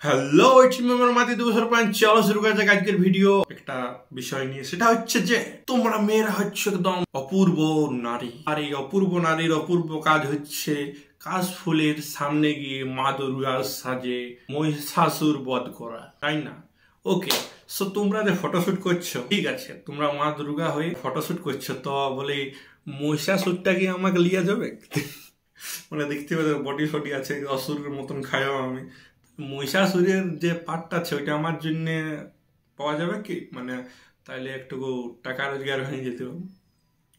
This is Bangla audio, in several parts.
হ্যালো মেম্বার মাতি দেবো সরপঞ্চ, চলো শুরু করা যাক আজকের ভিডিও। একটা বিষয় নিয়ে, সেটা হচ্ছে যে তোমরা মেয়েরা হচ্ছে একদম অপূর্ব নারী, আর এই অপূর্ব নারীর অপূর্ব কাজ হচ্ছে কাশ ফুলের সামনে গিয়ে মা দুর্গার সাজে মহিষাসুর বধ করা, তাই না? ওকে, সো তোমরা যে ফটোশুট করছো, ঠিক আছে, তোমরা মা দুর্গা হয়ে ফটোশুট করছো, তো বলে মহিষাসুরটা কি আমাকে লিয়া যাবে? মানে দেখতে পাবে বডি ফডি আছে, অসুরের মতন খায়ও আমি। মহিষাসুরের যে পার্টটা আছে ওইটা আমার জন্য পাওয়া যাবে কি? মানে তাইলে একটু টাকা রোজগার হয়ে যেত।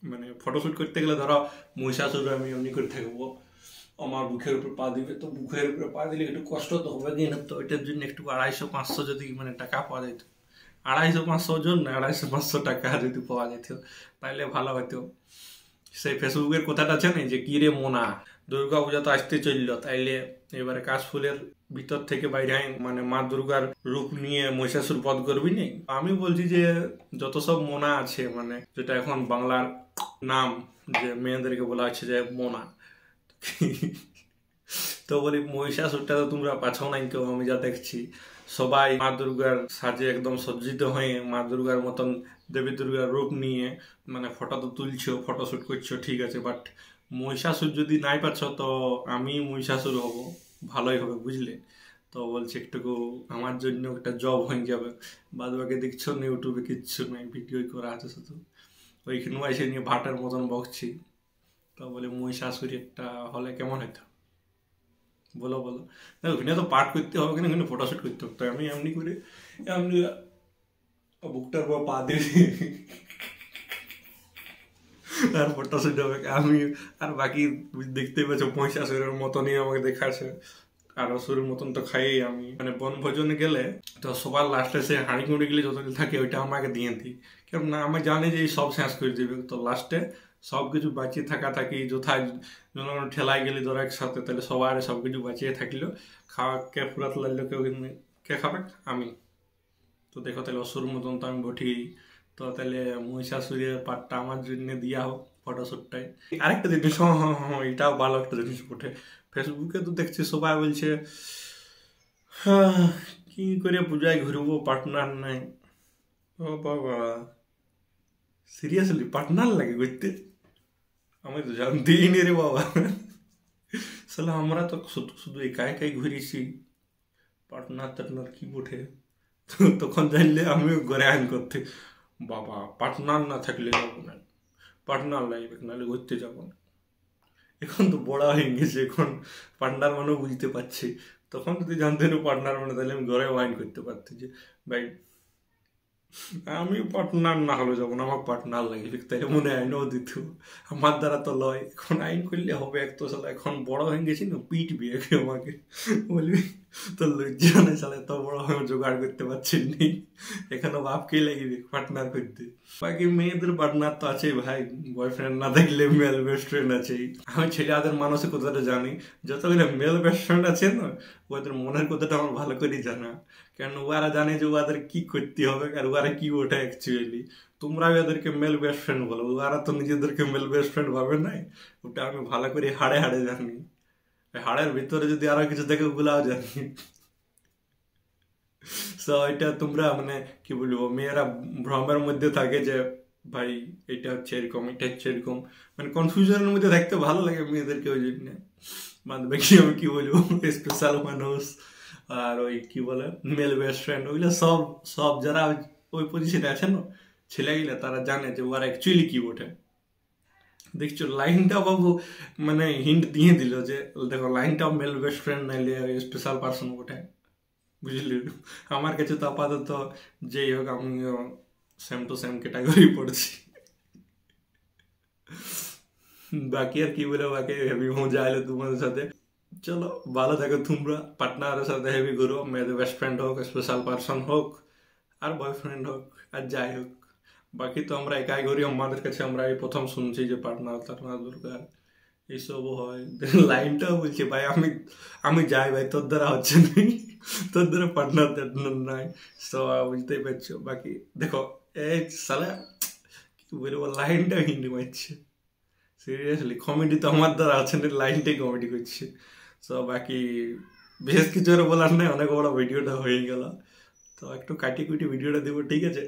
মানে ফটোশুট করতে গেলে ধরো মহিষাসুর আমি এমনি করে থাকবো, আমার বুকের উপর পা দিবে, তো বুকের উপরে পা দিলে একটু কষ্ট তো হবে দিন, তো ওইটার জন্য একটু 250-500 যদি মানে টাকা পাওয়া যেত, 250-500 জন না, 250-500 টাকা যদি পাওয়া যেত তাইলে ভালো হতো। সেই ফেসবুকের কথাটা আছে না যে কি রে মোনা, দুর্গা পূজা তো আসতে চললো, তাইলে এবারে কাশফুলের ভিতর থেকে বাইরে মানে মা দুর্গার রূপ নিয়ে মহিষাসুর বধ করবি নি। আমি বলছি যে যত সব মোনা আছে, মানে যেটা এখন বাংলার নাম, যে মেয়েদেরকে বলা হচ্ছে যে মোনা, তো বলি মহিষাসুরটা তো তোমরা পাছো নাই কেউ, আমি যা দেখছি সবাই মা দুর্গার সাজে একদম সজ্জিত হয়ে মা দুর্গার মতন দেবী দুর্গার রূপ নিয়ে মানে ফটো তো তুলছো, ফটোশুট করছো, ঠিক আছে, বাট মহিষাসুর যদি নাই পাচ্ছ তো আমি মহিষাসুর হব, ভালোই হবে, বুঝলে? তো বলছি একটুকু আমার জন্য একটা জব হয়ে যাবে, বাদ বাকি দেখছো না ইউটিউবে কিচ্ছু নাই, ভিডিও করা আছে শুধু, ওইখানেও এসে নিয়ে ভাটার মতন বকছি। তো বলে মহিষাসুর একটা হলে কেমন হতো, বলো বলো। দেখো ওখানে তো পাঠ করতে হবে, কিনা ওখানে ফটোশুট করতে হবে, তো আমি এমনি করে এমনি বুকটার পর পা দিয়ে আর ফটোশুট হবে আমি। আর বাকি দেখতে পাচ্ছ মহিষাসুরের মতনই আমাকে দেখাচ্ছে, আর অসুরের মতন তো খাই আমি। মানে বনভোজনে গেলে তো সবার লাস্টে সে হাঁড়ি কুঁড়ি গেলে যত থাকে ওইটা আমাকে দিয়ে দিই, কেন না আমি জানি যে সব শেষ করে দিবে, তো লাস্টে সব কিছু বাঁচিয়ে থাকা থাকি যথায় ঠেলায় গেলে ধরো একসাথে, তাহলে সবার সব কিছু বাঁচিয়ে থাকলো, খাওয়া কে ফুরাতে লাগলো, কেউ কে খাবে? আমি। তো দেখো তাহলে অসুর মতন তো আমি বঠি, তো তাহলে মহিষাসুরের পার্টটা আমার জন্য দিয়া হোক ফটোশুটটাই। আরেকটা জিনিস, হ্যাঁ হ্যাঁ হ্যাঁ, এটাও ভালো একটা জিনিস ওঠে ফেসবুকে, তো দেখছি সবাই বলছে হ্যাঁ কি করে পূজায় ঘুরবো, পার্টনার নাই। ও বাবা, সিরিয়াসলি পার্টনার লাগে ঘুরতে? আমি তো জানতেই নি রে বাবা। সালা আমরা তো শুধু শুধু একা একাই ঘুরেছি, পার্টনার টার্টনার কি ওঠে? তো তখন জানলে আমিও ঘরে আইন করতে, বাবা পার্টনার না থাকলে যাবো না, পার্টনার লাগবে নাহলে ঘুরতে যাবো না। এখন তো বড়া হয়ে গেছে, এখন পার্টনার মানেও বুঝতে পারছি, তখন যদি জানতে না পার্টনার মানে তাহলে আমি ঘরে ওয়াইন করতে পারছি যে ভাই আমি পার্টনার না হলে যাবো না, আমার পার্টনার লাগবে, তাই মনে আইনও দিত। আমার দ্বারা তো লয়, এখন আইন করলে হবে এক, তো সালা এখন বড় হয়ে গেছি না, পিটবি একে আমাকে, বলবি তোর লজ্জা নেই সালা, এত বড় হয়ে জোগাড় করতে পারছি নি, এখানে বাপকেই লাগবে পার্টনার করতে। বাকি মেয়েদের পার্টনার তো আছেই ভাই, বয়ফ্রেন্ড না থাকলে মেল বেস্ট ফ্রেন্ড আছেই। আমি ছেলেদের মানসিকতাটা জানি, যতগুলো মেল বেস্ট ফ্রেন্ড আছে না, ওদের মনের কথাটা আমার ভালো করেই জানা, কারণ ওরা জানে যে ওদের কি করতে হবে আর ওরা কি ওঠে অ্যাকচুয়ালি। তোমরা ওদেরকে মেল বেস্ট ফ্রেন্ড বলো, ওরা তো নিজেদেরকে মেল বেস্ট ফ্রেন্ড ভাবে নাই, ওটা আমি ভালো করে হাড়ে হাড়ে জানি, হাড়ের ভিতরে যদি আরো কিছু দেখে ওগুলাও জানি। সো এটা তোমরা মানে কি বলবো, মেয়েরা ভ্রমের মধ্যে থাকে যে ভাই এটা হচ্ছে এরকম, এটা হচ্ছে এরকম, মানে কনফিউশনের মধ্যে থাকতে ভালো লাগে মেয়েদেরকে, ওই জন্য মানে দেখি আমি কি বলবো, স্পেশাল মানুষ আর ওই কি বলে মেল বেস্ট ফ্রেন্ড, ওইগুলো সব সব যারা ওই পজিশনে আছে না ছেলেগুলা, তারা জানে যে ওরা অ্যাকচুয়ালি কি ওঠে। দেখছো লাইনটা বাবু মানে হিন্ট দিয়ে দিল যে দেখো লাইনটাও মেল বেস্ট ফ্রেন্ড নাইলে স্পেশাল পার্সন ওঠে, বুঝলি? আমার কাছে তো আপাতত যেই হোক আমিও সেম টু সেম ক্যাটাগরি পড়ছি। বাকি আর কি বলে, বাকি হেভি মজা আইলো তোমাদের সাথে। চলো ভালো থাকো তোমরা, পার্টনারের সাথে হেভি করো, মেয়েদের বেস্ট ফ্রেন্ড হোক, স্পেশাল পার্সন হোক, আর বয়ফ্রেন্ড হোক, আর যাই হোক। বাকি তো আমরা একাই করি, আমাদের কাছে আমরা এই প্রথম শুনছি যে পার্টনার টার্টনার দরকার, এইসবও হয়। লাইনটাও বলছে ভাই আমি আমি যাই ভাই, তোর দ্বারা হচ্ছে না, তোর দ্বারা পার্টনার টার্টনার নাই, তো বুঝতেই পারছো। বাকি দেখো এই সালা কি বলবো, লাইনটা হিন্দি মারছে, সিরিয়াসলি কমেডি তো আমার দ্বারা আছে না, লাইনটাই কমেডি করছে। সো বাকি বিশেষ কিছু আর বলার নেই, অনেক বড় ভিডিওটা হয়ে গেল, তো একটু কাটি কুটি ভিডিওটা দেবো, ঠিক আছে।